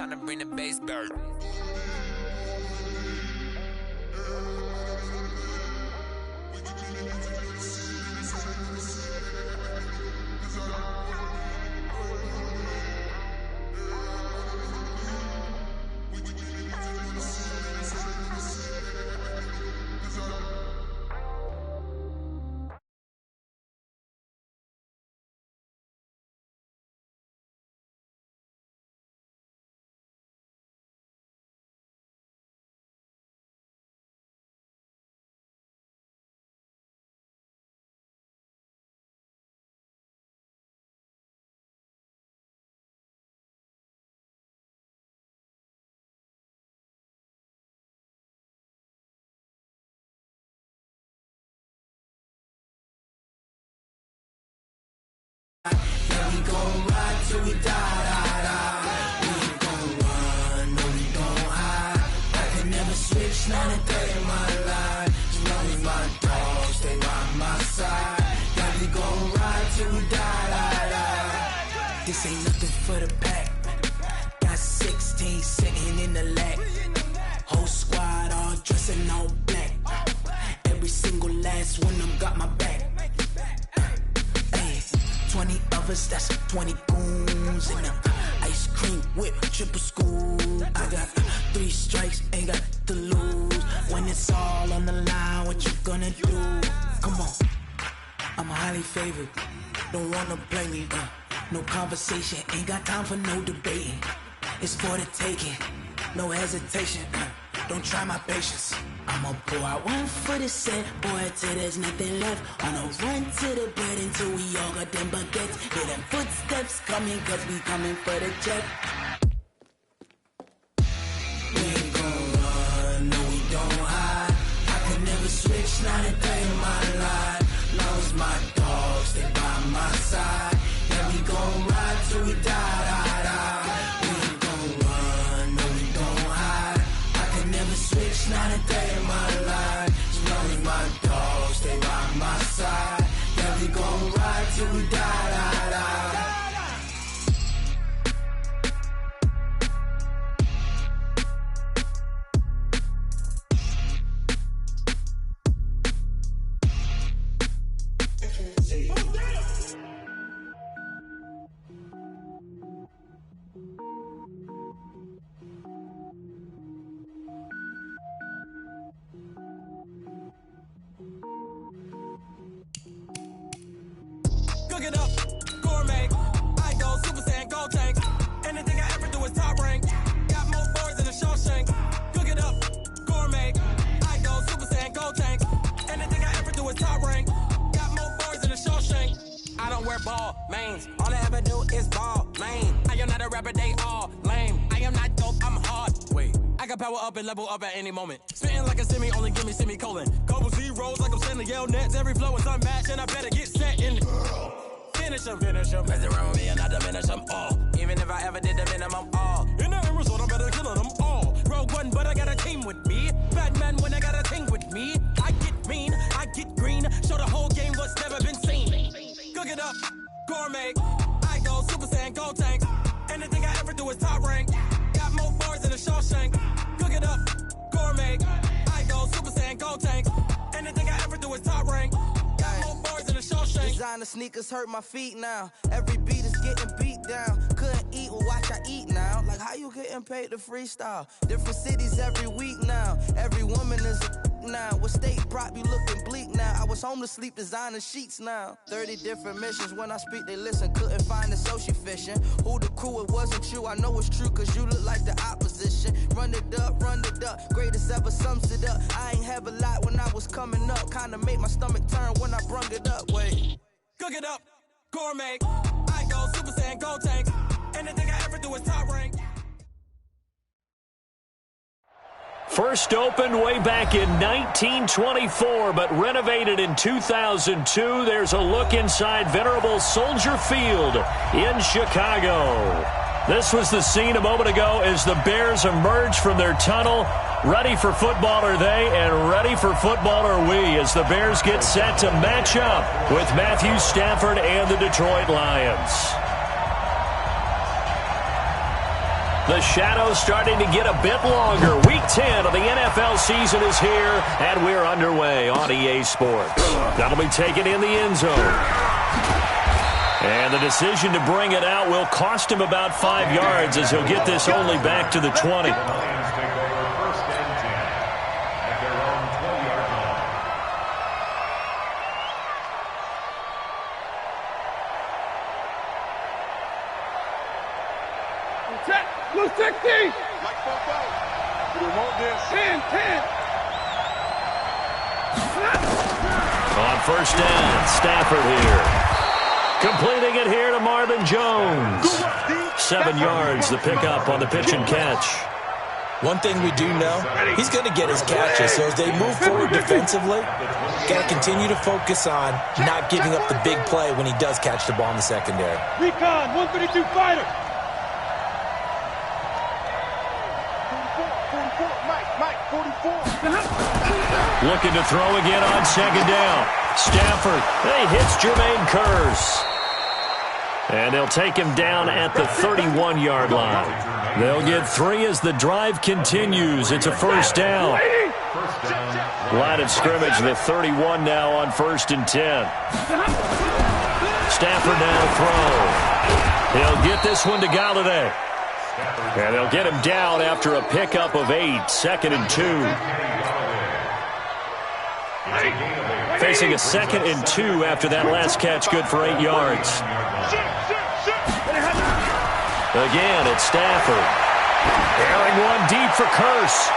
tryna bring the bass bird. Yeah, we gon' ride till we die. We ain't gon' run, no, we gon' hide. I can never switch, not a day in my life. As long as my dogs stay by my side. Yeah, we gon' ride till we die. This ain't nothing for the pack. Got 16 sitting in the lag. Whole squad all dressing all black. Every single last one of them got my back. 20 of us, that's 20 goons in them. Ice cream whip, triple scoop. I got 3 strikes, ain't got to lose. When it's all on the line, what you gonna do? Come on, I'm highly favored. Don't wanna play me, no conversation, ain't got time for no debating. It's for the taking, no hesitation. Don't try my patience. I'ma pour out one for the set, boy, till there's nothing left. On a run to the bread until we all got them baguettes. Hear them footsteps coming, cause we coming for the jet. We ain't gon' run, no, we don't hide. I could never switch, not a day in my life. Long as my dogs stay by my side. Yeah, we gon' ride till we die. We ain't gon' run, no, we don't hide. I could never switch, not a day in my life. As long as my dogs stay by my side. Yeah, we gon' ride till we die. Cook it up, gourmet. I go Super Saiyan, gold tank. Anything I ever do is top rank. Got more boards than a Shawshank. Cook it up, gourmet. I go Super Saiyan, gold tank. Anything I ever do is top rank. Got more boards than a Shawshank. I don't wear ball mains. All I ever do is ball main. I am not a rapper, they all lame. I am not dope, I'm hard. Wait, I can power up and level up at any moment. Spitting like a semi, only give me semicolon. Couple zeros like I'm sending yell nets. Every flow is unmatched and I better get set in. Finish them. Mess around with me and I diminish them all. Even if I ever did the minimum all. In the end result, I'm better killing them all. Rogue one, but I got a team with me. Batman when I got a team with me. I get mean, I get green. Show the whole game what's never been seen. Cook it up, gourmet. I go Super Saiyan, gold tank. Anything I ever do is top rank. Got more bars than a Shawshank. Cook it up, gourmet. I go Super Saiyan, gold tank. Anything I ever do is top rank. Designer sneakers hurt my feet now. Every beat is getting beat down. Couldn't eat, well watch I eat now. Like how you getting paid to freestyle? Different cities every week now. Every woman is a now. What state brought me looking bleak now? I was home to sleep designing sheets now. 30 different missions. When I speak they listen. Couldn't find the social fishing. Who the crew? It wasn't you. I know it's true cause you look like the opposition. Run it up. Greatest ever sums it up. I ain't have a lot when I was coming up. Kinda made my stomach turn when I brung it up. Wait. Cook it up, gourmet. I go Super Saiyan, gold tank. Anything I ever do is top rank. First opened way back in 1924, but renovated in 2002. There's a look inside venerable Soldier Field in Chicago. This was the scene a moment ago as the Bears emerged from their tunnel. Ready for football are they, and ready for football are we as the Bears get set to match up with Matthew Stafford and the Detroit Lions. The shadow's starting to get a bit longer. Week 10 of the NFL season is here, and we're underway on EA Sports. That'll be taken in the end zone. And the decision to bring it out will cost him about 5 yards as he'll get this only back to the 20. Blue 60. Like football. We want this. 10. On first down, Stafford here. Completing it here to Marvin Jones. 7 yards, the pickup on the pitch and catch. One thing we do know, he's going to get his catches. So as they move forward defensively, got to continue to focus on not giving up the big play when he does catch the ball in the secondary. Recon, 132 fighter. Looking to throw again on second down. Stafford, he hits Jermaine Kearse. And they'll take him down at the 31-yard line. They'll get 3 as the drive continues. It's a first down. Line of scrimmage, the 31 now on 1st and 10. Stafford now to throw. He'll get this one to Galladay. And they'll get him down after a pickup of 8, 2nd and 2. Facing a 2nd and 2 after that last catch, good for 8 yards. Again, it's Stafford. Airing one deep for Kearse.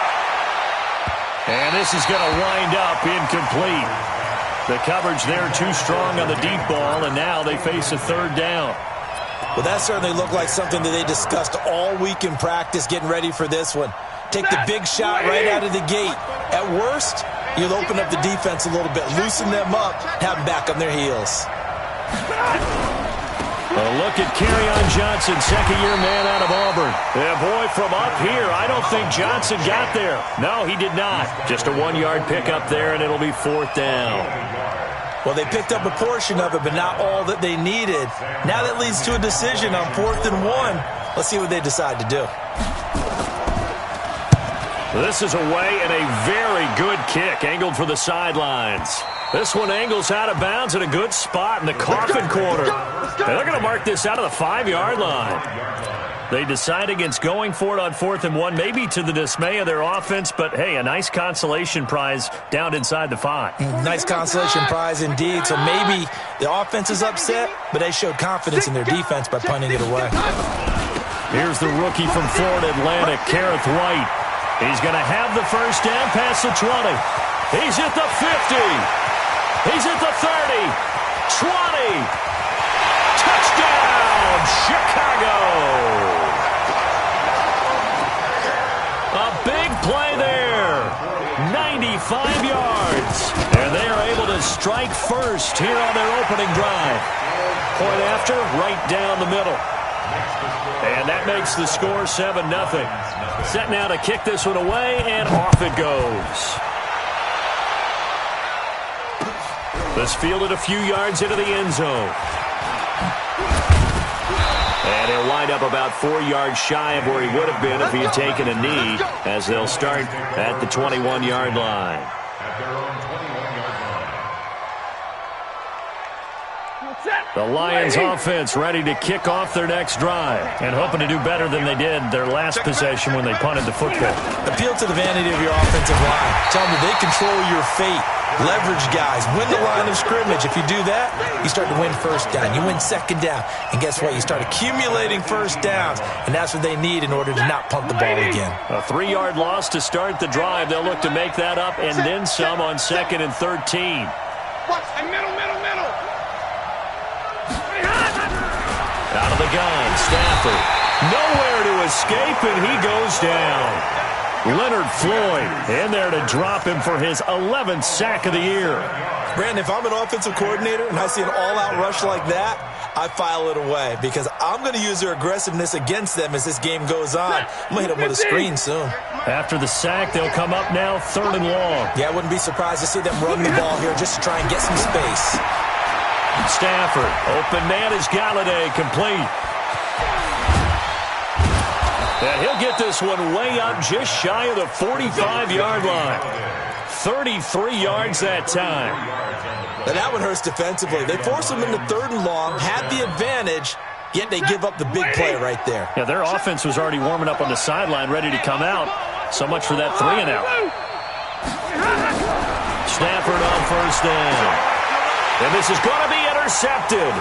And this is going to wind up incomplete. The coverage there too strong on the deep ball, and now they face a 3rd down. Well, that certainly looked like something that they discussed all week in practice getting ready for this one. Take the big shot right out of the gate. At worst, you'll open up the defense a little bit, loosen them up, have them back on their heels. A look at Kerryon Johnson, second-year man out of Auburn. Yeah, boy, from up here, I don't think Johnson got there. No, he did not. Just a 1-yard pickup there, and it'll be 4th down. Well, they picked up a portion of it, but not all that they needed. Now that leads to a decision on 4th and 1. Let's see what they decide to do. This is away and a very good kick, angled for the sidelines. This one angles out of bounds in a good spot in the coffin corner. And they're going to mark this out of the 5-yard line. They decide against going for it on 4th and 1, maybe to the dismay of their offense, but hey, a nice consolation prize down inside the 5. Nice consolation prize indeed. So maybe the offense is upset, but they showed confidence in their defense by punting it away. Here's the rookie from Florida Atlantic, Kareth White. He's going to have the first down past the 20. He's at the 50. He's at the 30. 20. Touchdown, Chicago. A big play there. 95 yards. And they are able to strike first here on their opening drive. Point after, right down the middle. And that makes the score 7-0. Set now to kick this one away, and off it goes. This fielded a few yards into the end zone. And he'll wind up about 4 yards shy of where he would have been if he had taken a knee, as they'll start at the 21-yard line. The Lions offense ready to kick off their next drive and hoping to do better than they did their last possession when they punted the football. Appeal to the vanity of your offensive line. Tell them that they control your fate. Leverage guys. Win the line of scrimmage. If you do that, you start to win first down. You win second down. And guess what? You start accumulating first downs. And that's what they need in order to not punt the ball again. A 3-yard loss to start the drive. They'll look to make that up and then some on 2nd and 13. Out of the gun, Stafford. Nowhere to escape, and he goes down. Leonard Floyd in there to drop him for his 11th sack of the year. Brandon, if I'm an offensive coordinator and I see an all-out rush like that, I file it away because I'm going to use their aggressiveness against them as this game goes on. I'm going to hit them with a screen soon. After the sack, they'll come up now 3rd and long. Yeah, I wouldn't be surprised to see them run the ball here just to try and get some space. Stafford, open man is Galladay, complete. And he'll get this one way up just shy of the 45-yard line. 33 yards that time. Now that one hurts defensively. They force them into 3rd and long, had the advantage, yet they give up the big play right there. Yeah, their offense was already warming up on the sideline, ready to come out. So much for that 3-and-out. Stafford on 1st down. And this is going to be intercepted.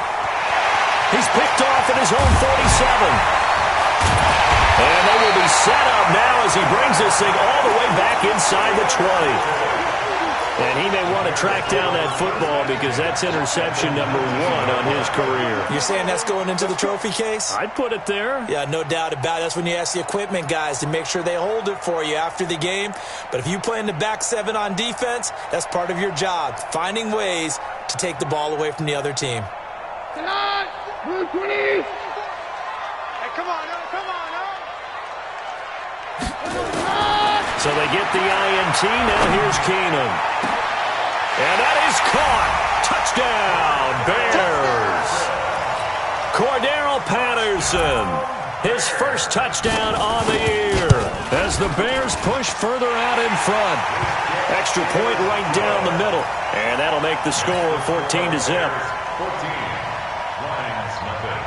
He's picked off at his own 47. And they will be set up now as he brings this thing all the way back inside the 20. And he may want to track down that football because that's interception number 1 on his career. You're saying that's going into the trophy case? I'd put it there. Yeah, no doubt about it. That's when you ask the equipment guys to make sure they hold it for you after the game. But if you play in the back 7 on defense, that's part of your job, finding ways to take the ball away from the other team. Blue 20s. Hey, come on, no, come on, no. So they get the INT. Now here's Keenum. And that is caught. Touchdown, Bears. Cordero Patterson, his first touchdown on the year as the Bears push further out in front. Extra point right down the middle. And that'll make the score 14-0.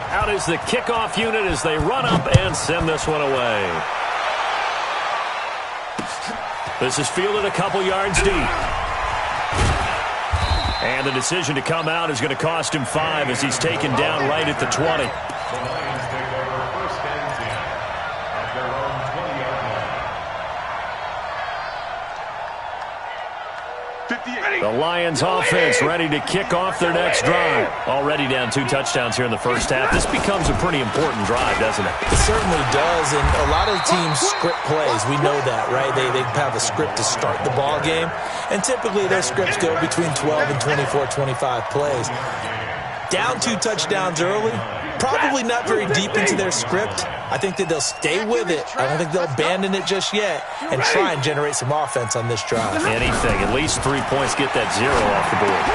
Out is the kickoff unit as they run up and send this one away. This is fielded a couple yards deep. And the decision to come out is going to cost him 5 as he's taken down right at the 20. The Lions offense ready to kick off their next drive. Already down 2 touchdowns here in the first half. This becomes a pretty important drive, doesn't it? It certainly does, and a lot of teams script plays. We know that, right? They have a script to start the ball game, and typically those scripts go between 12 and 24, 25 plays. Down 2 touchdowns early, probably not very deep into their script. I think that they'll stay with it. I don't think they'll abandon it just yet and try and generate some offense on this drive. Anything, at least 3 points, get that 0 off the board.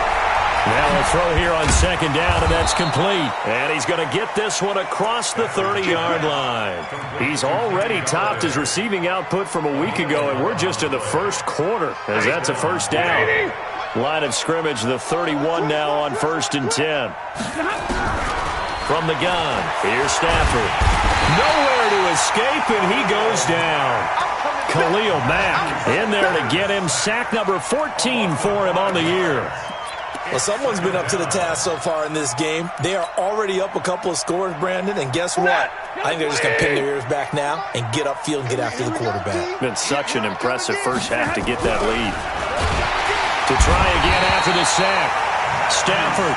Now a throw here on 2nd down, and that's complete. And he's going to get this one across the 30-yard line. He's already topped his receiving output from a week ago, and we're just in the first quarter as that's a first down. Line of scrimmage, the 31 now on 1st and 10. From the gun, here's Stafford. Nowhere to escape, and he goes down. Khalil Mack in there to get him. Sack number 14 for him on the year. Well, someone's been up to the task so far in this game. They are already up a couple of scores, Brandon, and guess what? I think they're just going to pin their ears back now and get upfield and get after the quarterback. Been such an impressive first half to get that lead. To try again after the sack. Stafford,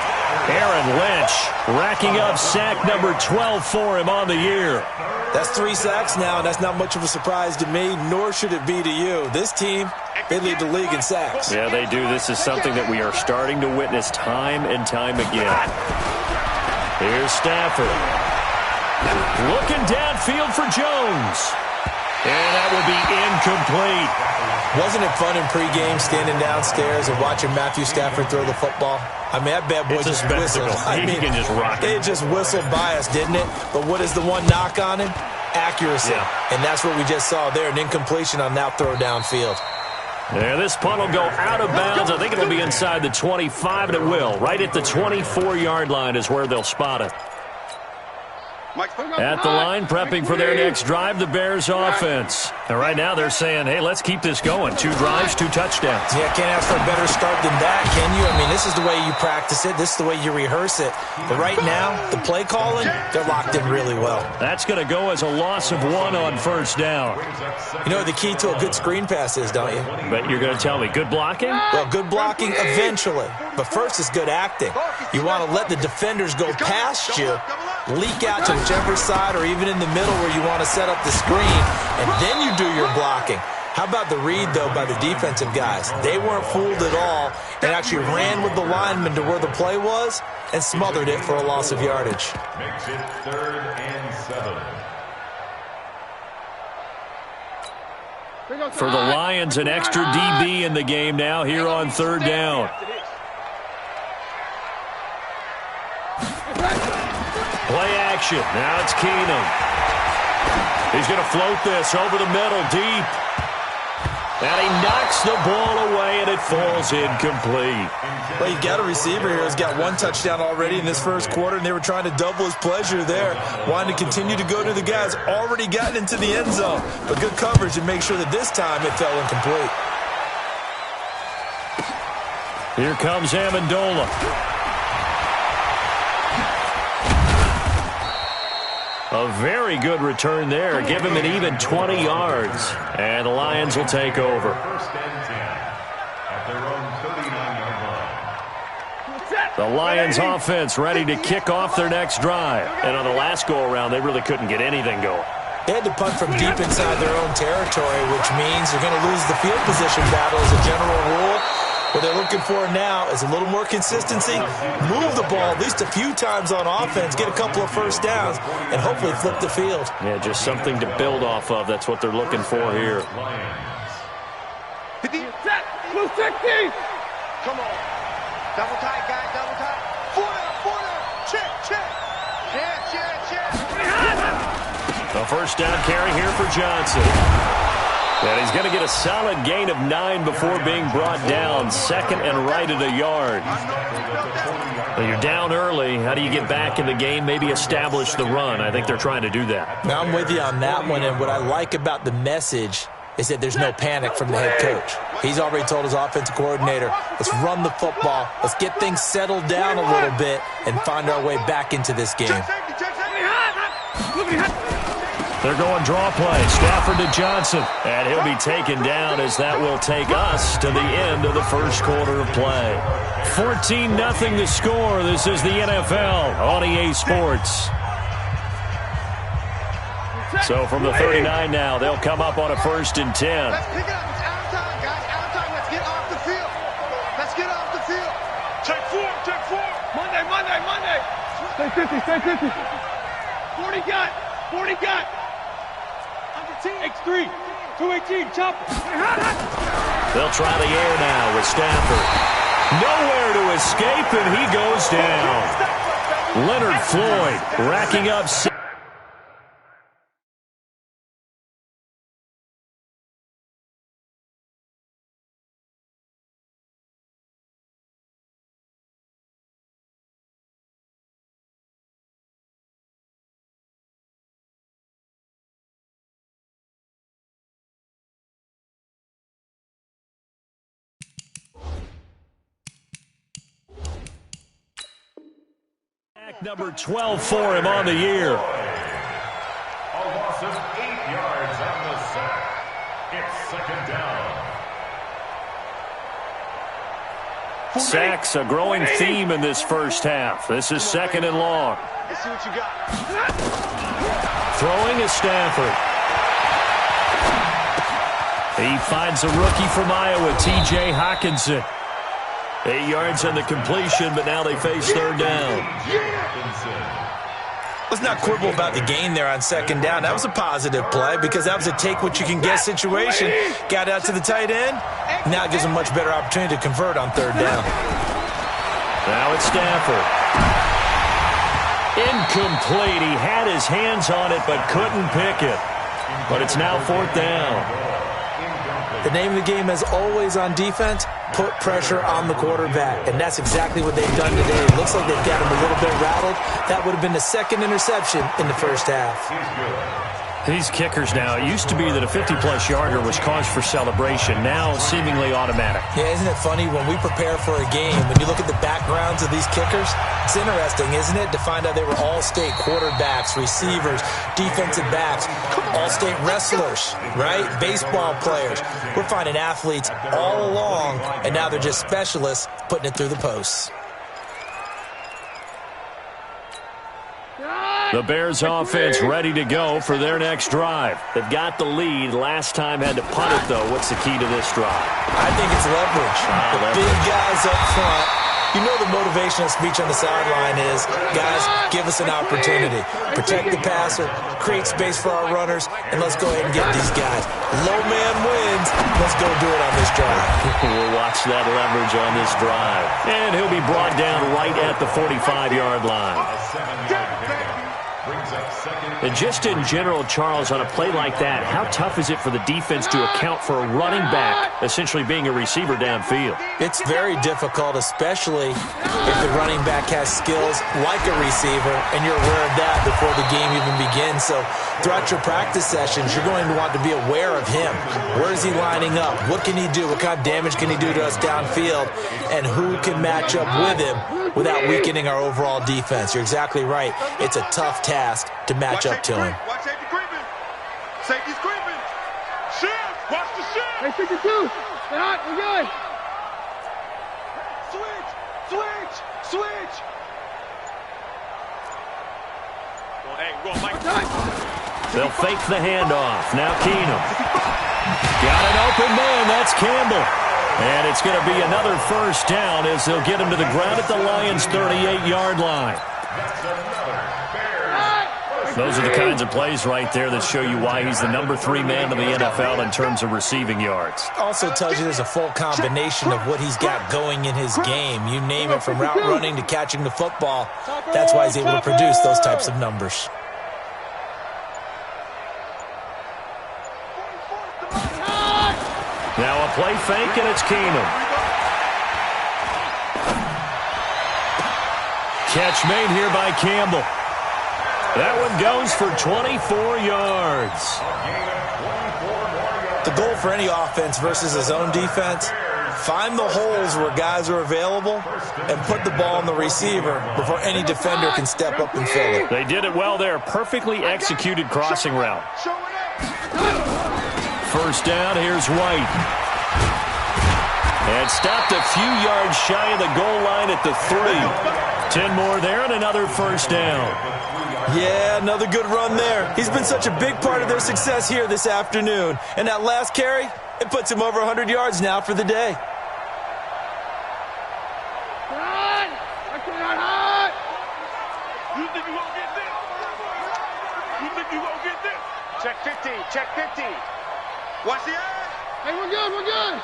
Aaron Lynch, racking up sack number 12 for him on the year. That's 3 sacks now, and that's not much of a surprise to me, nor should it be to you. This team, they lead the league in sacks. Yeah, they do. This is something that we are starting to witness time and time again. Here's Stafford. Looking downfield for Jones. And that will be incomplete. Wasn't it fun in pregame standing downstairs and watching Matthew Stafford throw the football? I mean, that bad boy just whistled. He can just rock it. It just whistled by us, didn't it? But what is the one knock on him? Accuracy. Yeah. And that's what we just saw there, an incompletion on that throw downfield. Yeah, this punt will go out of bounds. I think it'll be inside the 25, and it will. Right at the 24-yard line is where they'll spot it. At the line, prepping for their next drive, the Bears offense. And right now they're saying, hey, let's keep this going. 2 drives, 2 touchdowns. Yeah, can't ask for a better start than that, can you? I mean, this is the way you practice it. This is the way you rehearse it. But right now, the play calling, they're locked in really well. That's going to go as a loss of 1 on 1st down. You know what the key to a good screen pass is, don't you? But you're going to tell me, good blocking? Well, good blocking eventually. But first is good acting. You want to let the defenders go past you, leak out to whichever side or even in the middle where you want to set up the screen, and then you do your blocking. How about the read, though, by the defensive guys? They weren't fooled at all and actually ran with the lineman to where the play was and smothered it for a loss of yardage. Makes it 3rd and 7. For the Lions, an extra DB in the game now here on 3rd down. Play action. Now it's Keenum. He's going to float this over the middle, deep. And he knocks the ball away, and it falls incomplete. Well, you've got a receiver here who's got one touchdown already in this first quarter, and they were trying to double his pleasure there, wanting to continue to go to the guys already gotten into the end zone. But good coverage and make sure that this time it fell incomplete. Here comes Amendola. A very good return there. Give him an even 20 yards. And the Lions will take over. First and 10 at their own 39-yard line. The Lions offense ready to kick off their next drive. And on the last go-around, they really couldn't get anything going. They had to punt from deep inside their own territory, which means they're going to lose the field position battle as a general rule. What they're looking for now is a little more consistency, move the ball at least a few times on offense, get a couple of first downs, and hopefully flip the field. Yeah, just something to build off of. That's what they're looking for here. Blue 60. Come on. Double tight, guys, double tight. Four, check. The first down carry here for Johnson. And he's going to get a solid gain of 9 before being brought down. Second and right at a yard. Well, you're down early. How do you get back in the game? Maybe establish the run. I think they're trying to do that. Now, I'm with you on that one, and what I like about the message is that there's no panic from the head coach. He's already told his offensive coordinator, let's run the football, let's get things settled down a little bit, and find our way back into this game. They're going draw play. Stafford to Johnson. And he'll be taken down as that will take us to the end of the first quarter of play. 14-0 the score. This is the NFL on EA Sports. So from the 39 now, they'll come up on a 1st and 10. Let's pick it up. It's out of time, guys. Out of time. Let's get off the field. Let's get off the field. Take four. Monday. Stay 50. 40 got. X3. 218. Chopper. They'll try the air now with Stafford. Nowhere to escape, and he goes down. Leonard Floyd racking up. Number 12 for him on the year. A loss of 8 yards on the sack. It's second down. Sacks, a growing theme in this first half. This is 2nd and long. Let's see what you got. Throwing is Stafford. He finds a rookie from Iowa, T.J. Hockenson. 8 yards on the completion, but now they face 3rd down. Let's not quibble about the gain there on 2nd down. That was a positive play because that was a take-what-you-can-get situation. Got out to the tight end. Now it gives them a much better opportunity to convert on 3rd down. Now it's Stafford. Incomplete. He had his hands on it but couldn't pick it. But it's now 4th down. The name of the game is always on defense, put pressure on the quarterback. And that's exactly what they've done today. It looks like they've got him a little bit rattled. That would have been the 2nd interception in the first half. These kickers now, it used to be that a 50-plus yarder was cause for celebration. Now seemingly automatic. Yeah, isn't it funny when we prepare for a game, when you look at the backgrounds of these kickers, it's interesting, isn't it, to find out they were all-state quarterbacks, receivers, defensive backs, all-state wrestlers, right? Baseball players. We're finding athletes all along, and now they're just specialists putting it through the posts. The Bears offense ready to go for their next drive. They've got the lead. Last time had to punt it, though. What's the key to this drive? I think it's leverage. The big guys up front. You know the motivational speech on the sideline is, guys, give us an opportunity. Protect the passer, create space for our runners, and let's go ahead and get these guys. Low man wins. Let's go do it on this drive. We'll watch that leverage on this drive. And he'll be brought down right at the 45-yard line. And just in general, Charles, on a play like that, how tough is it for the defense to account for a running back essentially being a receiver downfield? It's very difficult, especially if the running back has skills like a receiver, and you're aware of that before the game even begins. So throughout your practice sessions, you're going to want to be aware of him. Where is he lining up? What can he do? What kind of damage can he do to us downfield? And who can match up with him without weakening our overall defense? You're exactly right. It's a tough task to match up to him. Watch safety creeping. Safety's creeping. Shift. Watch the shift. Hey, 52. Stay hot. We're good. Switch. Switch. Switch. Well, hey, we're going Mike. They'll fake the handoff. Now Keenum. Got an open man. That's Campbell. And it's going to be another first down as they'll get him to the ground at the Lions' 38-yard line. Those are the kinds of plays right there that show you why he's the number 3 man in the NFL in terms of receiving yards. Also tells you there's a full combination of what he's got going in his game. You name it, from route running to catching the football. That's why he's able to produce those types of numbers. Now a play fake, and it's Keenum. Catch made here by Campbell. That one goes for 24 yards. The goal for any offense versus his own defense, find the holes where guys are available and put the ball on the receiver before any defender can step up and fill it. They did it well there. Perfectly executed crossing route. First down, here's White. And stopped a few yards shy of the goal line at the 3. 10 more there and another first down. Yeah, another good run there. He's been such a big part of their success here this afternoon. And that last carry, it puts him over 100 yards now for the day. You think you won't get this? You think you won't get this? Check 50. Check 50. Watch the eye. Hey, we're good. We're good.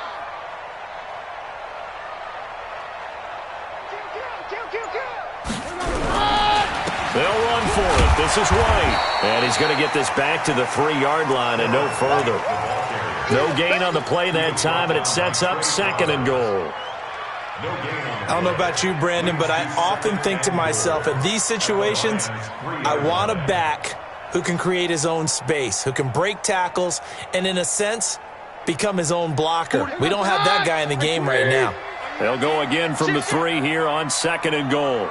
They'll run for it. This is White. And he's going to get this back to the 3-yard line and no further. No gain on the play that time, and it sets up 2nd and goal. I don't know about you, Brandon, but I often think to myself, in these situations, I want a back who can create his own space, who can break tackles, and in a sense, become his own blocker. We don't have that guy in the game right now. They'll go again from the 3 here on 2nd and goal.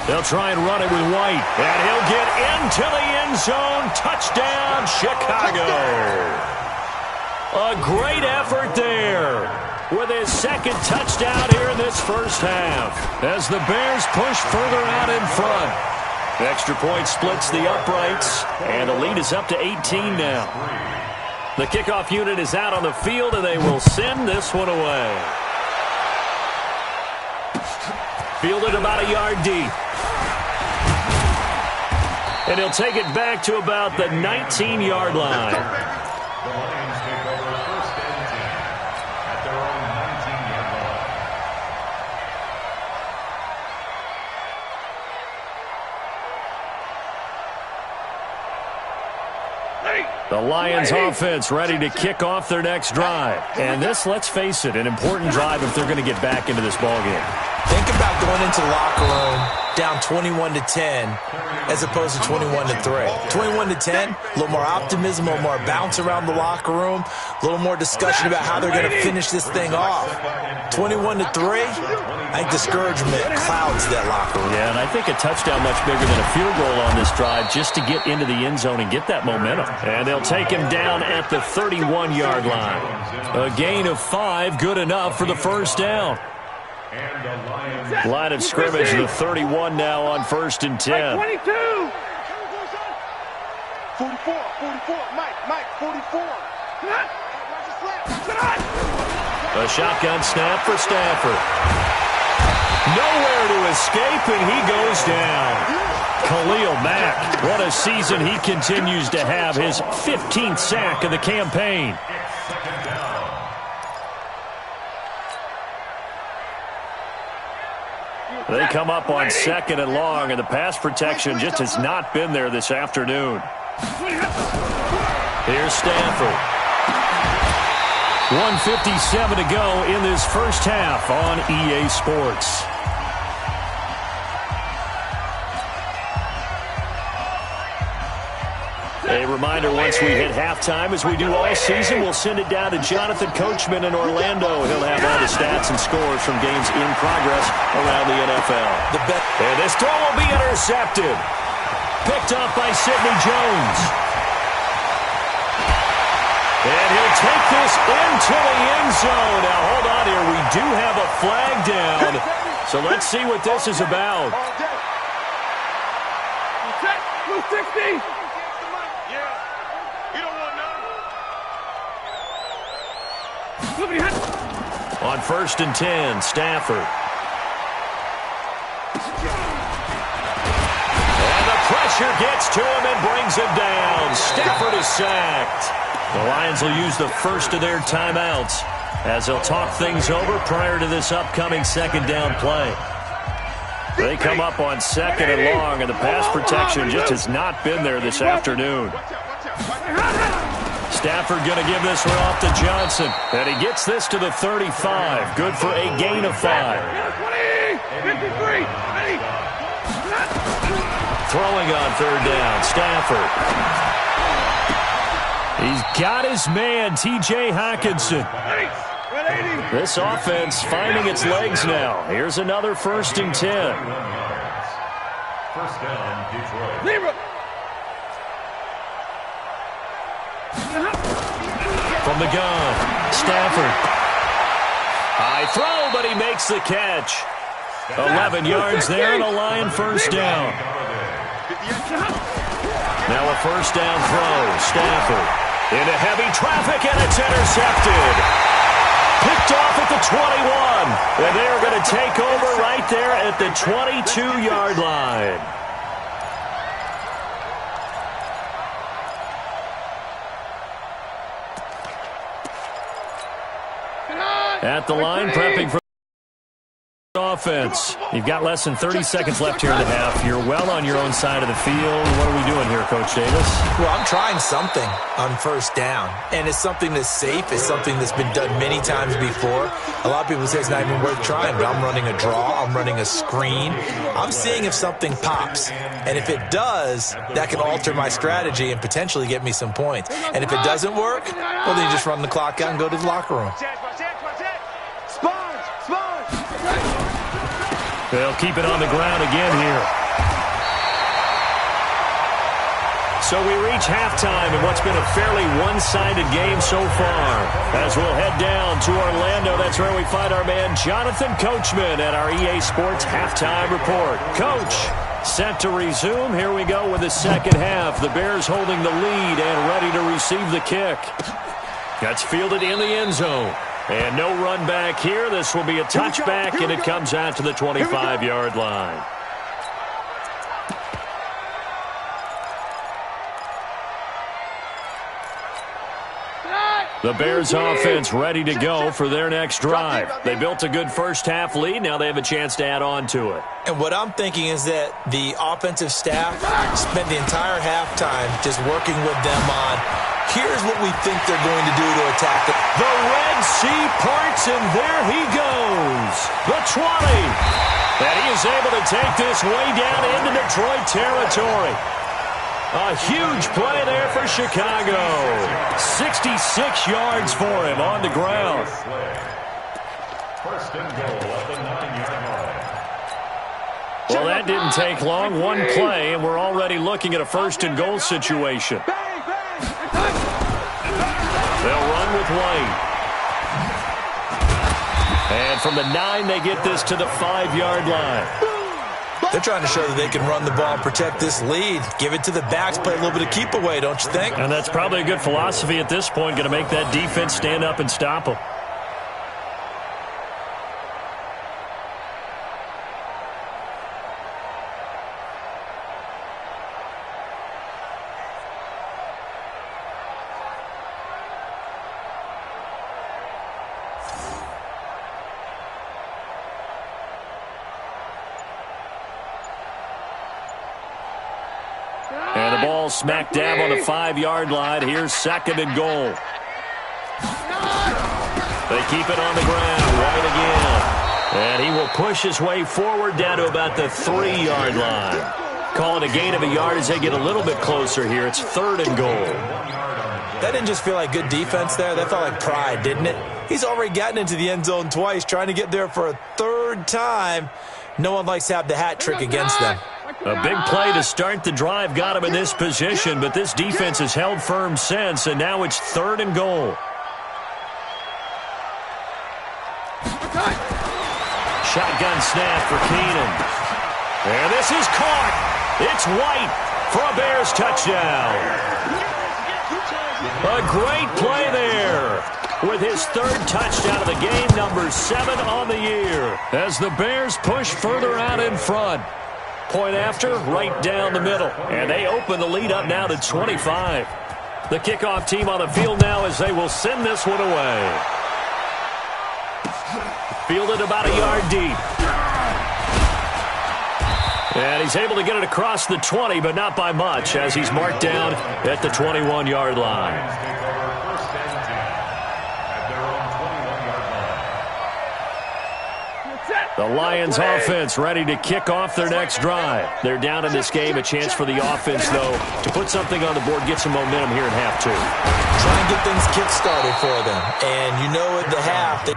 They'll try and run it with White, and he'll get into the end zone. Touchdown, Chicago. A great effort there with his 2nd touchdown here in this first half as the Bears push further out in front. Extra point splits the uprights, and the lead is up to 18 now. The kickoff unit is out on the field, and they will send this one away. Fielded about a yard deep. And he'll take it back to about the 19-yard line. The Lions take over 1st and 10 at their own 19-yard line. The Lions offense ready to kick off their next drive. And this, let's face it, an important drive if they're going to get back into this ballgame. Think about going into the locker room down 21-10 as opposed to 21-3. 21-10, a little more optimism, a little more bounce around the locker room, a little more discussion about how they're going to finish this thing off. 21-3, I think discouragement clouds that locker room. Yeah, and I think a touchdown much bigger than a field goal on this drive just to get into the end zone and get that momentum. And they'll take him down at the 31-yard line. A gain of 5, good enough for the first down. Line of scrimmage, the 31 now on 1st and 10. 22. 44. Mike, 44. A shotgun snap for Stafford. Nowhere to escape, and he goes down. Khalil Mack, what a season he continues to have. His 15th sack of the campaign. They come up on 2nd and long, and the pass protection just has not been there this afternoon. Here's Stanford. 1:57 to go in this first half on EA Sports. A reminder, once we hit halftime, as we do all season, we'll send it down to Jonathan Coachman in Orlando. He'll have all the stats and scores from games in progress around the NFL. And this throw will be intercepted. Picked up by Sidney Jones. And he'll take this into the end zone. Now, hold on here. We do have a flag down. So let's see what this is about. Blue 60. On 1st and 10, Stafford. And the pressure gets to him and brings him down. Stafford is sacked. The Lions will use the first of their timeouts as they'll talk things over prior to this upcoming 2nd down play. They come up on 2nd and long, and the pass protection just has not been there this afternoon. Stafford going to give this one off to Johnson. And he gets this to the 35. Good for a gain of 5. 53. Throwing on 3rd down, Stafford. He's got his man, T.J. Hockenson. This offense finding its legs now. Here's another 1st and 10. First down, Detroit. From the gun, Stafford. High throw, but he makes the catch. 11 yards there and a Lion 1st down. Now a 1st down throw. Stafford into heavy traffic, and it's intercepted. Picked off at the 21. And they're going to take over right there at the 22-yard line. At the line, prepping for offense. You've got less than 30 seconds left here in the half. You're well on your own side of the field. What are we doing here, Coach Davis? Well, I'm trying something on 1st down, and it's something that's safe. It's something that's been done many times before. A lot of people say it's not even worth trying, but I'm running a draw. I'm running a screen. I'm seeing if something pops, and if it does, that can alter my strategy and potentially get me some points. And if it doesn't work, well, then you just run the clock out and go to the locker room. They'll keep it on the ground again here. So we reach halftime in what's been a fairly one-sided game so far. As we'll head down to Orlando, that's where we find our man Jonathan Coachman at our EA Sports Halftime Report. Coach, set to resume. Here we go with the 2nd half. The Bears holding the lead and ready to receive the kick. That's fielded in the end zone. And no run back here. This will be a touchback, and it comes out to the 25-yard line. The Bears offense ready to go for their next drive. They built a good first half lead. Now they have a chance to add on to it. And what I'm thinking is that the offensive staff spent the entire halftime just working with them on, here's what we think they're going to do to attack it. The Red Sea parts, and there he goes. The 20. And he is able to take this way down into Detroit territory. A huge play there for Chicago. 66 yards for him on the ground. First and goal at the 9-yard line. Well, that didn't take long. One play, and we're already looking at a 1st and goal situation. They'll run with White. And from the 9, they get this to the 5-yard line. They're trying to show that they can run the ball and protect this lead. Give it to the backs, play a little bit of keep away, don't you think? And that's probably a good philosophy at this point, going to make that defense stand up and stop them. smack dab on the 5-yard line. Here's 2nd and goal. They keep it on the ground right again. And he will push his way forward down to about the 3-yard line. Call it a gain of a yard as they get a little bit closer here. It's 3rd and goal. That didn't just feel like good defense there. That felt like pride, didn't it? He's already gotten into the end zone twice, trying to get there for a 3rd time. No one likes to have the hat trick against them. A big play to start the drive got him in this position, but this defense has held firm since, and now it's 3rd and goal. Shotgun snap for Keenan. And this is caught. It's White for a Bears touchdown. A great play there with his 3rd touchdown of the game, number 7 on the year, as the Bears push further out in front. Point after, right down the middle. And they open the lead up now to 25. The kickoff team on the field now as they will send this one away. Fielded about a yard deep. And he's able to get it across the 20, but not by much, as he's marked down at the 21-yard line. The Lions offense ready to kick off their next drive. They're down in this game. A chance for the offense, though, to put something on the board, get some momentum here in half 2. Try and get things kick-started for them. And you know at the half that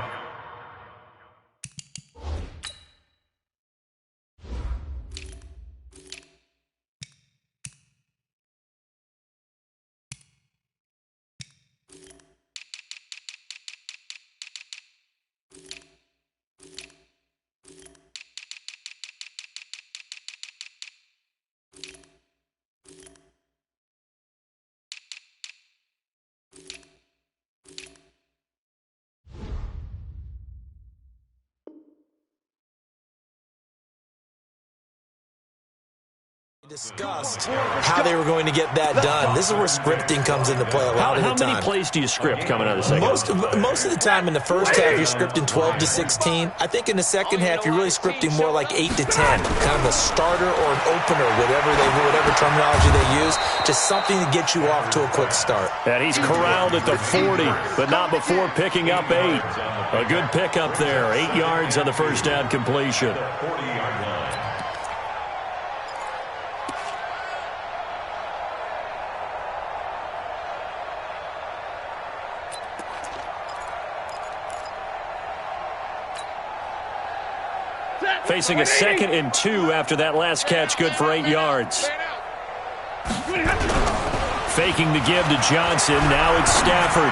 discussed how they were going to get that done. This is where scripting comes into play a lot of the time. How many plays do you script coming out of the second half? Most of the time in the first half, you're scripting 12 to 16. I think in the second half, you're really scripting more like 8 to 10. Kind of a starter or an opener, whatever terminology they use. Just something to get you off to a quick start. And he's corralled at the 40, but not before picking up 8. A good pickup there. 8 yards on the first down completion. Facing a 2nd and 2 after that last catch, good for 8 yards. Faking the give to Johnson. Now it's Stafford.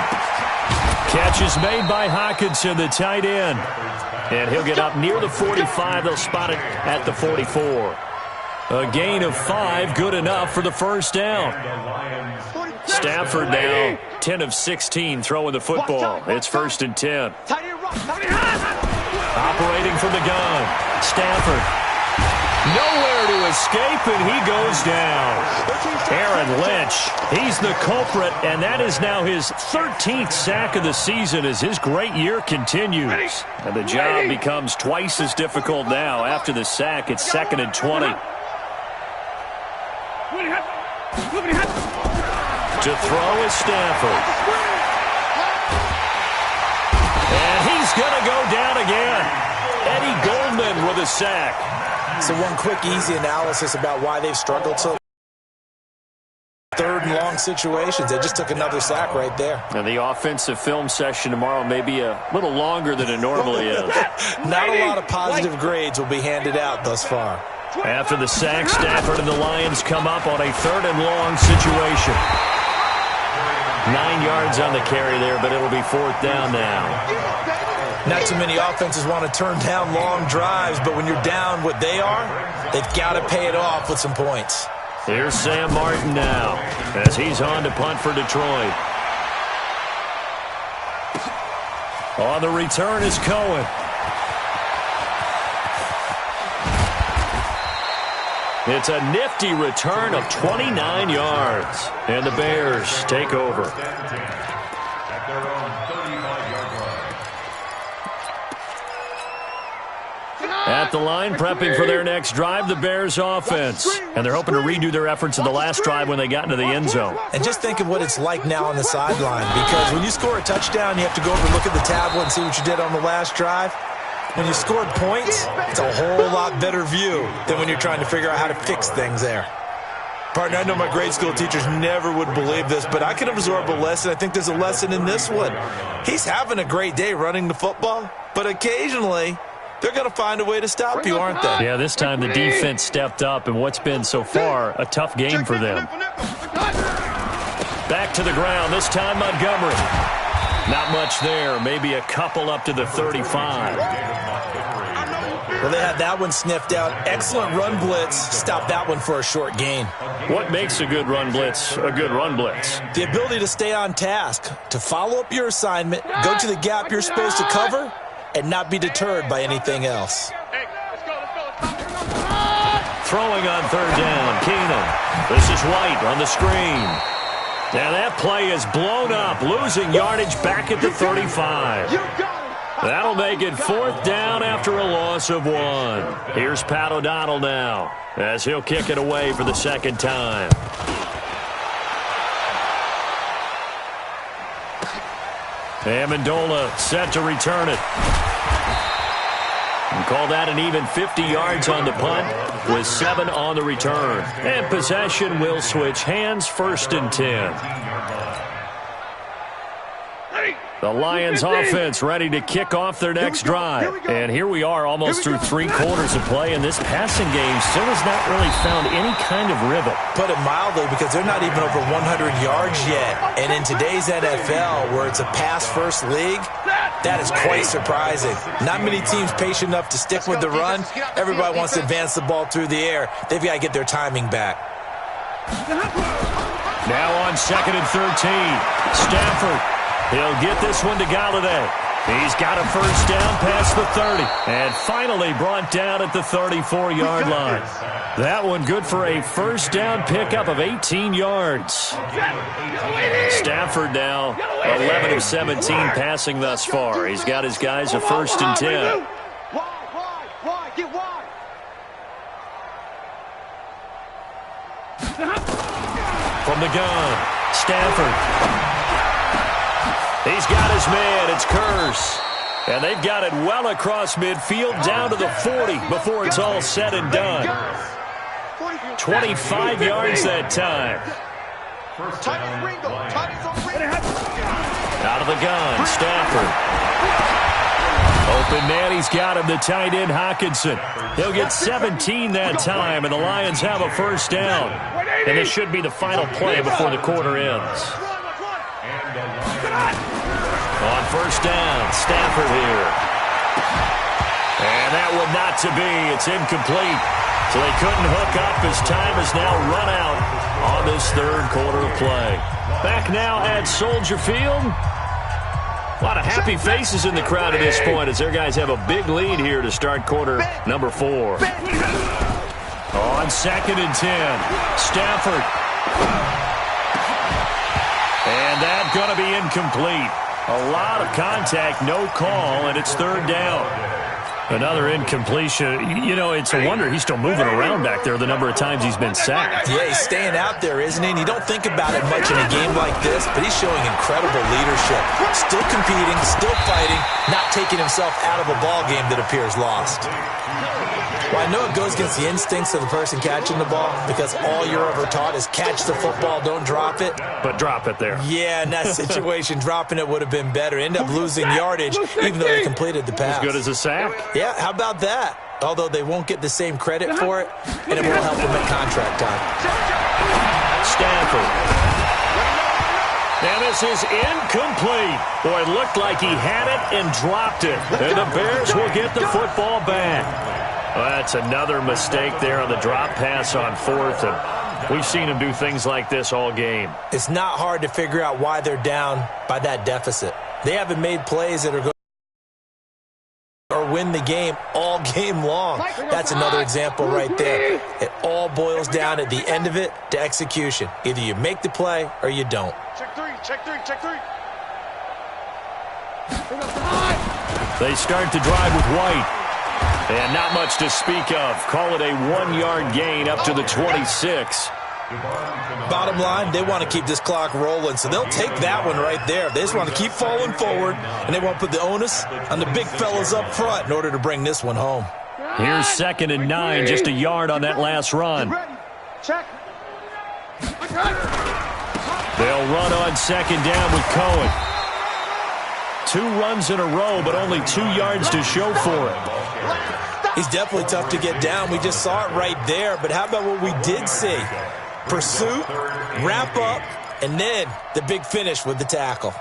Catch is made by Hockenson, the tight end. And he'll get up near the 45. They'll spot it at the 44. A gain of 5, good enough for the first down. Stafford now 10 of 16 throwing the football. It's 1st and 10. Operating from the gun. Stafford. Nowhere to escape, and he goes down. Aaron Lynch, he's the culprit, and that is now his 13th sack of the season as his great year continues. And the job becomes twice as difficult now. After the sack, it's 2nd and 20. To throw is Stafford. And he's going to go down again. Eddie Goldman with a sack. So one quick, easy analysis about why they've struggled so 3rd and long situations. They just took another sack right there. And the offensive film session tomorrow may be a little longer than it normally is. Not a lot of positive grades will be handed out thus far. After the sack, Stafford and the Lions come up on a 3rd and long situation. 9 yards on the carry there, but it'll be 4th down now. Not too many offenses want to turn down long drives, but when you're down what they are, they've got to pay it off with some points. Here's Sam Martin now as he's on to punt for Detroit. On the return is Cohen. It's a nifty return of 29 yards. And the Bears take over. At the line, prepping for their next drive, the Bears offense. And they're hoping to redo their efforts in the last drive when they got into the end zone. And just think of what it's like now on the sideline, because when you score a touchdown, you have to go over and look at the tablet and see what you did on the last drive. When you scored points, it's a whole lot better view than when you're trying to figure out how to fix things there. Partner, I know my grade school teachers never would believe this, but I can absorb a lesson. I think there's a lesson in this one. He's having a great day running the football, but occasionally they're going to find a way to stop you, aren't they? Yeah, this time the defense stepped up in what's been so far a tough game for them. Back to the ground, this time Montgomery. Not much there, maybe a couple up to the 35. Well, they had that one sniffed out. Excellent run blitz. Stop that one for a short gain. What makes a good run blitz a good run blitz? The ability to stay on task, to follow up your assignment, go to the gap you're supposed to cover, and not be deterred by anything else. Throwing on third down, Keenum. This is White on the screen. And that play is blown up, losing yardage back at the 35. That'll make it 4th down after a loss of 1. Here's Pat O'Donnell now, as he'll kick it away for the second time. Amendola set to return it. And call that an even 50 yards on the punt with 7 on the return. And possession will switch hands, 1st and 10. The Lions offense ready to kick off their next drive. And here we are almost through 3 quarters of play, and this passing game still has not really found any kind of rhythm. Put it mildly, because they're not even over 100 yards yet. And in today's NFL, where it's a pass-first league, that is quite surprising. Not many teams patient enough to stick with the run. Everybody wants to advance the ball through the air. They've got to get their timing back. Now on 2nd and 13, Stafford. He'll get this one to Galladay. He's got a 1st down past the 30. And finally brought down at the 34-yard line. That one good for a 1st down pickup of 18 yards. Stafford now 11 of 17 passing thus far. He's got his guys a 1st and 10. Get wide. From the gun, Stafford. He's got his man. It's Curse. And they've got it well across midfield down to the 40 before it's all said and done. 25 yards that time. Out of the gun, Stafford. Open man, he's got him, the tight end Hockenson. He'll get 17 that time, and the Lions have a 1st down. And this should be the final play before the quarter ends. On 1st down, Stafford here. And that one not to be. It's incomplete. So they couldn't hook up. His time is now run out on this 3rd quarter of play. Back now at Soldier Field. A lot of happy faces in the crowd at this point as their guys have a big lead here to start quarter number 4. On 2nd and 10, Stafford. And that's going to be incomplete. A lot of contact, no call, and it's 3rd down. Another incompletion. You know, it's a wonder he's still moving around back there the number of times he's been sacked. Yeah, he's staying out there, isn't he? And you don't think about it much in a game like this, but he's showing incredible leadership. Still competing, still fighting, not taking himself out of a ball game that appears lost. Well, I know it goes against the instincts of the person catching the ball because all you're ever taught is catch the football, don't drop it. But drop it there. Yeah, in that situation, dropping it would have been better. End up losing yardage even though they completed the pass. As good as a sack. Yeah, how about that? Although they won't get the same credit for it, and it won't help them at contract time. Stafford. And this is incomplete. Boy, it looked like he had it and dropped it. And the Bears will get the football back. Well, that's another mistake there on the drop pass on 4th. And we've seen him do things like this all game. It's not hard to figure out why they're down by that deficit. They haven't made plays that are going or win the game all game long. That's another example right there. It all boils down at the end of it to execution. Either you make the play or you don't. Check 3, check 3, check 3. They start to drive with White. And not much to speak of. Call it a 1-yard gain up to the 26. Bottom line, they want to keep this clock rolling, so they'll take that one right there. They just want to keep falling forward, and they want to put the onus on the big fellas up front in order to bring this one home. Here's 2nd and 9, just a yard on that last run. Check. They'll run on 2nd down with Cohen. 2 runs in a row, but only 2 yards to show for it. He's definitely tough to get down. We just saw it right there, but how about what we did see? Pursuit, wrap up, and then the big finish with the tackle.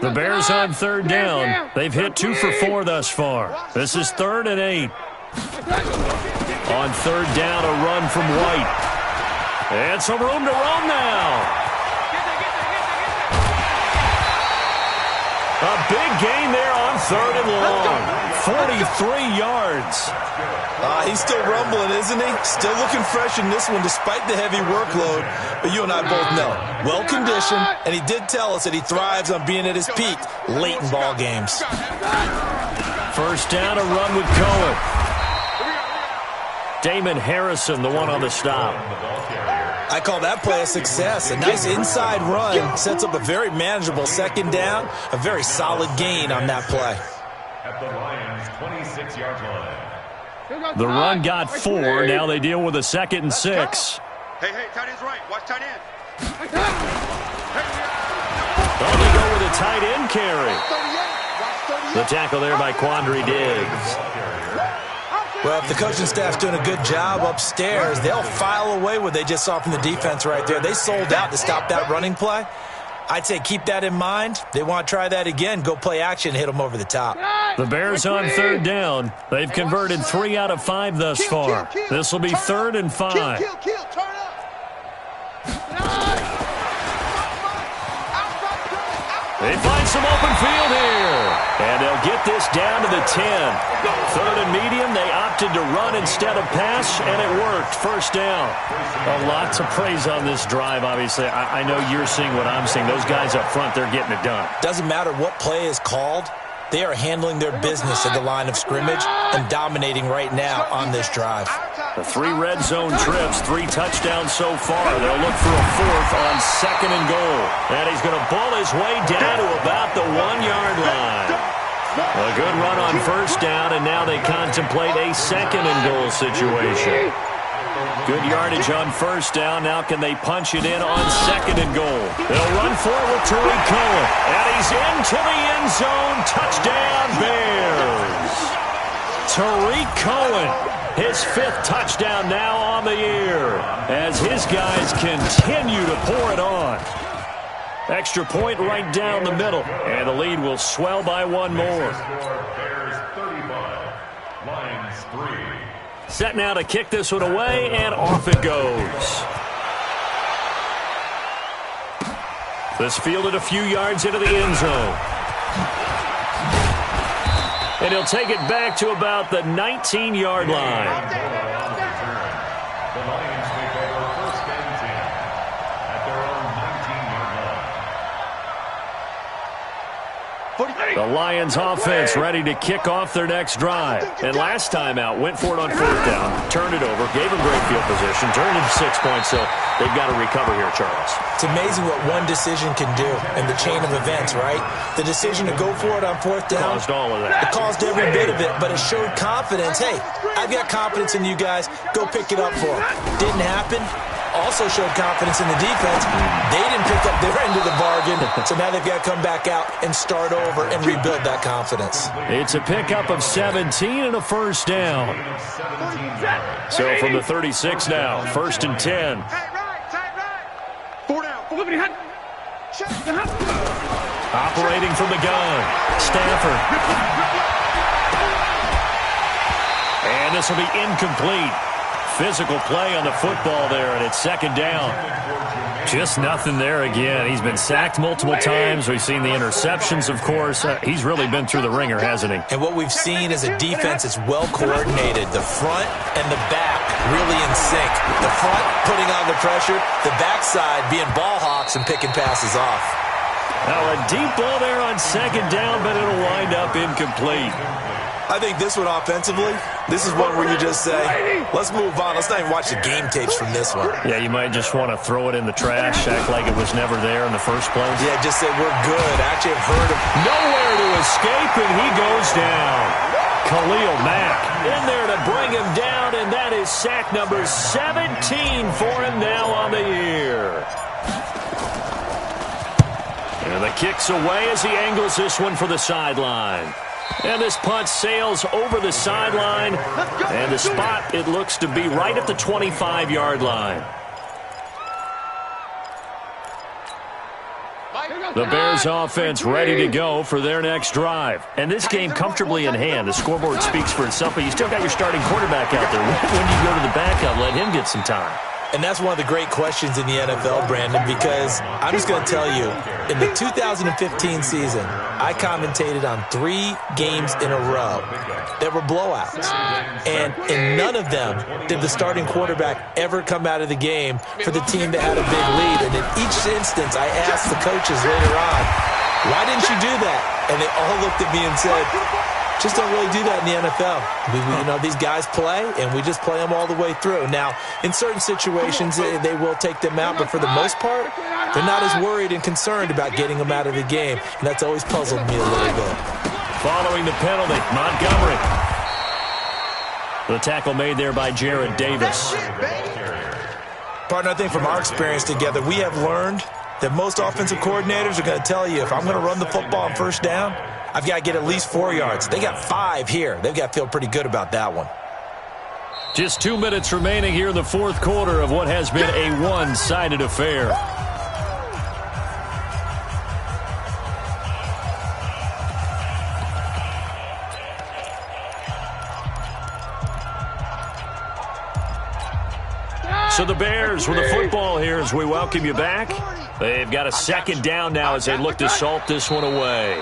The Bears on 3rd down. They've hit 2 for 4 thus far. This is 3rd and 8. On 3rd down, a run from White. And some room to roam now. A big gain there on 3rd and long. 43 yards. He's still rumbling, isn't he? Still looking fresh in this one despite the heavy workload. But you and I both know, well-conditioned, and he did tell us that he thrives on being at his peak late in ball games. 1st down, a run with Cohen. Damon Harrison, the one on the stop. I call that play a success. A nice inside run sets up a very manageable 2nd down. A very solid gain on that play. At the Lions' 26-yard line. The run got 4. Now they deal with a 2nd and 6. Hey, tight end's right. Watch tight end. Oh, they go with a tight end carry. The tackle there by Quandre Diggs. Well, if the coaching staff's doing a good job upstairs, they'll file away what they just saw from the defense right there. They sold out to stop that running play. I'd say keep that in mind. They want to try that again. Go play action, hit them over the top. The Bears on 3rd down. They've converted 3 out of 5 thus far. This will be 3rd and 5. They find some open field here. And they'll get this down to the 10. 3rd and medium, they opted to run instead of pass, and it worked. 1st down. A lot to praise on this drive, obviously. I know you're seeing what I'm seeing. Those guys up front, they're getting it done. Doesn't matter what play is called. They are handling their business at the line of scrimmage and dominating right now on this drive. The 3 red zone trips, 3 touchdowns so far. They'll look for a 4th on 2nd and goal. And he's going to bull his way down to about the 1-yard line. A good run on 1st down, and now they contemplate a 2nd and goal situation. Good yardage on 1st down. Now can they punch it in on 2nd and goal? They'll run for it with Tariq Cohen. And he's into the end zone. Touchdown, Bears. Tariq Cohen, his 5th touchdown now on the year as his guys continue to pour it on. Extra point right down the middle, and the lead will swell by 1 more. Bears 35, Lions 3. Set now to kick this one away, and off it goes. This fielded a few yards into the end zone. And he'll take it back to about the 19-yard line. The Lions take over 1st and 10 at their own 19-yard line. The Lions offense ready to kick off their next drive. And last time out, went for it on 4th down, turned it over, gave them great field position, turned it to 6 points, so they've got to recover here, Charles. It's amazing what one decision can do in the chain of events, right? The decision to go for it on 4th down. Caused all of that. It caused every bit of it, but it showed confidence. Hey, I've got confidence in you guys. Go pick it up for them. Didn't happen. Also showed confidence in the defense. They didn't pick up their end of the bargain, so now they've got to come back out and start over and rebuild that confidence. It's a pickup of 17 and a 1st down. So from the 36 now, 1st and 10. Operating from the gun, Stafford. And this will be incomplete. physical play on the football there, and it's second down. Just nothing there again. He's been sacked multiple times. We've seen the interceptions, of course. He's really been through the ringer, hasn't he? And what we've seen is a defense that's well coordinated. The front and the back really in sync. The front putting on the pressure, the backside being ball hawks and picking passes off. Now a deep ball there on second down, but it'll wind up incomplete. I think this one offensively, this is one where you just say, let's move on. Let's not even watch the game tapes from this one. Yeah, you might just want to throw it in the trash, act like it was never there in the first place. Yeah, just say we're good. Actually, I've heard of nowhere to escape, and he goes down. Khalil Mack in there to bring him down, and that is sack number 17 for him now on the year. And the kick's away as he angles this one for the sideline. And this punt sails over the sideline, and the spot, it looks to be right at the 25-yard line. The Bears offense ready to go for their next drive. And this game comfortably in hand. The scoreboard speaks for itself, but you still got your starting quarterback out there. When do you go to the backup, let him get some time? And that's one of the great questions in the NFL, Brandon, because I'm just going to tell you, in the 2015 season, I commentated on 3 games in a row that were blowouts. And in none of them did the starting quarterback ever come out of the game for the team that had a big lead. And in each instance, I asked the coaches later on, why didn't you do that? And they all looked at me and said, just don't really do that in the NFL. You know, these guys play, and we just play them all the way through. Now, in certain situations, they will take them out, but for the most part, they're not as worried and concerned about getting them out of the game, and that's always puzzled me a little bit. Following the penalty, Montgomery. The tackle made there by Jared Davis. Partner, I think from our experience together, we have learned that most offensive coordinators are going to tell you, if I'm going to run the football on first down, I've got to get at least 4 yards. They got 5 here. They've got to feel pretty good about that one. Just 2 minutes remaining here in the fourth quarter of what has been a one-sided affair. So the Bears with the football here as we welcome you back. They've got a second down now as they look to salt this one away.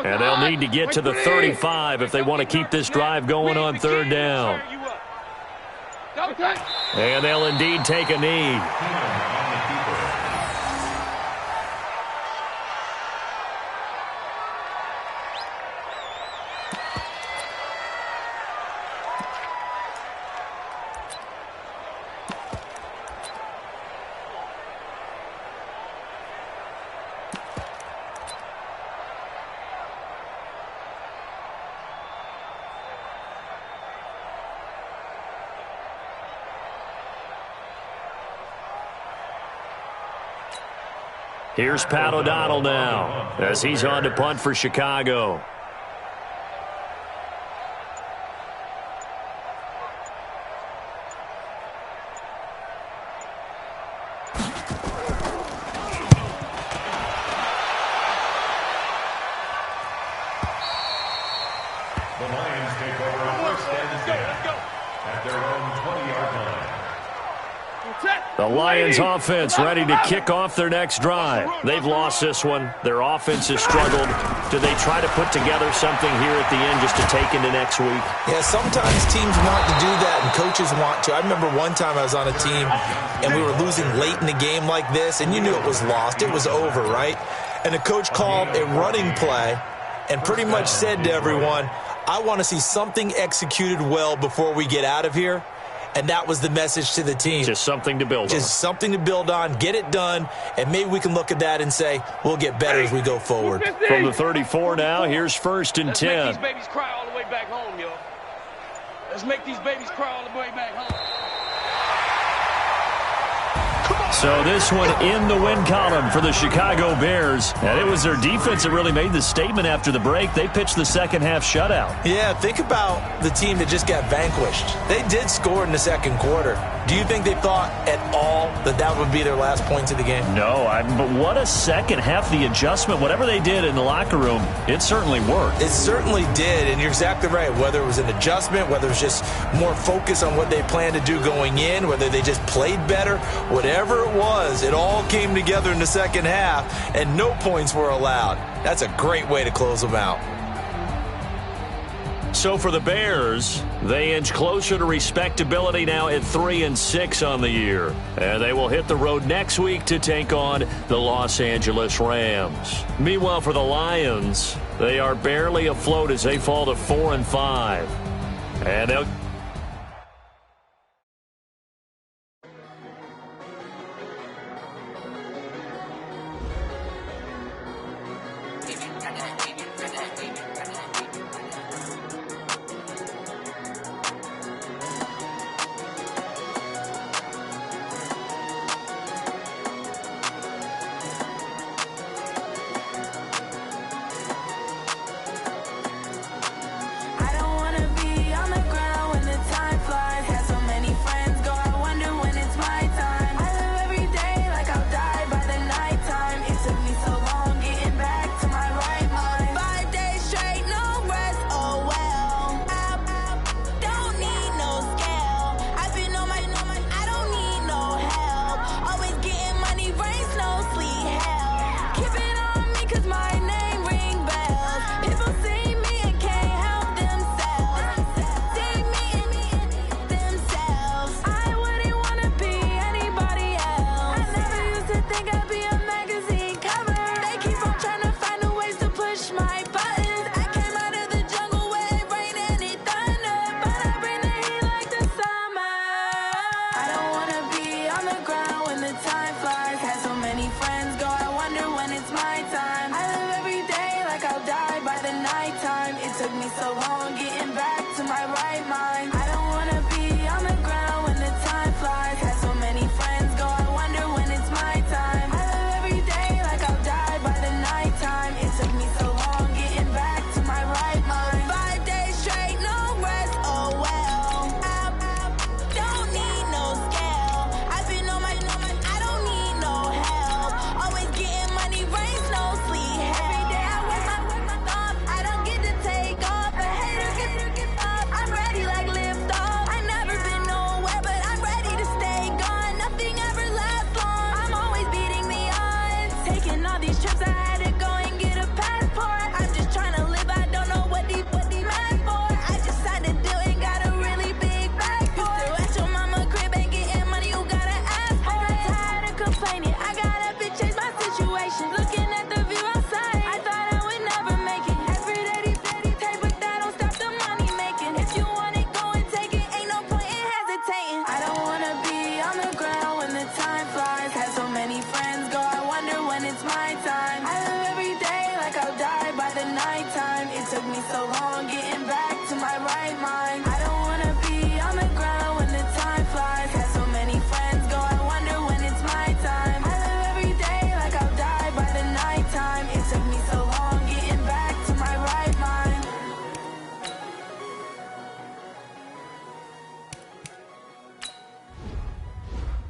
And they'll need to get to the 35 if they want to keep this drive going on third down. And they'll indeed take a knee. Here's Pat O'Donnell now as he's on to punt for Chicago. The Lions take over on first and 10 at their own 20-yard line. The Lions offense ready to kick off their next drive. They've lost this one. Their offense has struggled. Do they try to put together something here at the end just to take into next week? Yeah, sometimes teams want to do that and coaches want to. I remember one time I was on a team and we were losing late in the game like this, and you knew it was lost. It was over, right? And the coach called a running play and pretty much said to everyone, I want to see something executed well before we get out of here. And that was the message to the team. Just something to build on. Just something to build on, get it done, and maybe we can look at that and say, we'll get better as we go forward. From the 34 now, here's first and 10. Let's make these babies cry all the way back home, yo. Let's make these babies cry all the way back home. Come on. So this one in the win column for the Chicago Bears. And it was their defense that really made the statement after the break. They pitched the second half shutout. Yeah, think about the team that just got vanquished. They did score in the second quarter. Do you think they thought at all that that would be their last points of the game? No, but what a second half. The adjustment, whatever they did in the locker room, it certainly worked. It certainly did, and you're exactly right. Whether it was an adjustment, whether it was just more focus on what they planned to do going in, whether they just played better, whatever it was, it all came together in the second half, and no points were allowed. That's a great way to close them out. So for the Bears, they inch closer to respectability now at 3-6 on the year. And they will hit the road next week to take on the Los Angeles Rams. Meanwhile, for the Lions, they are barely afloat as they fall to 4-5. And they'll...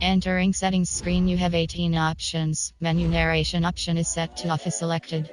Entering settings screen, you have 18 options. Menu narration option is set to off is selected.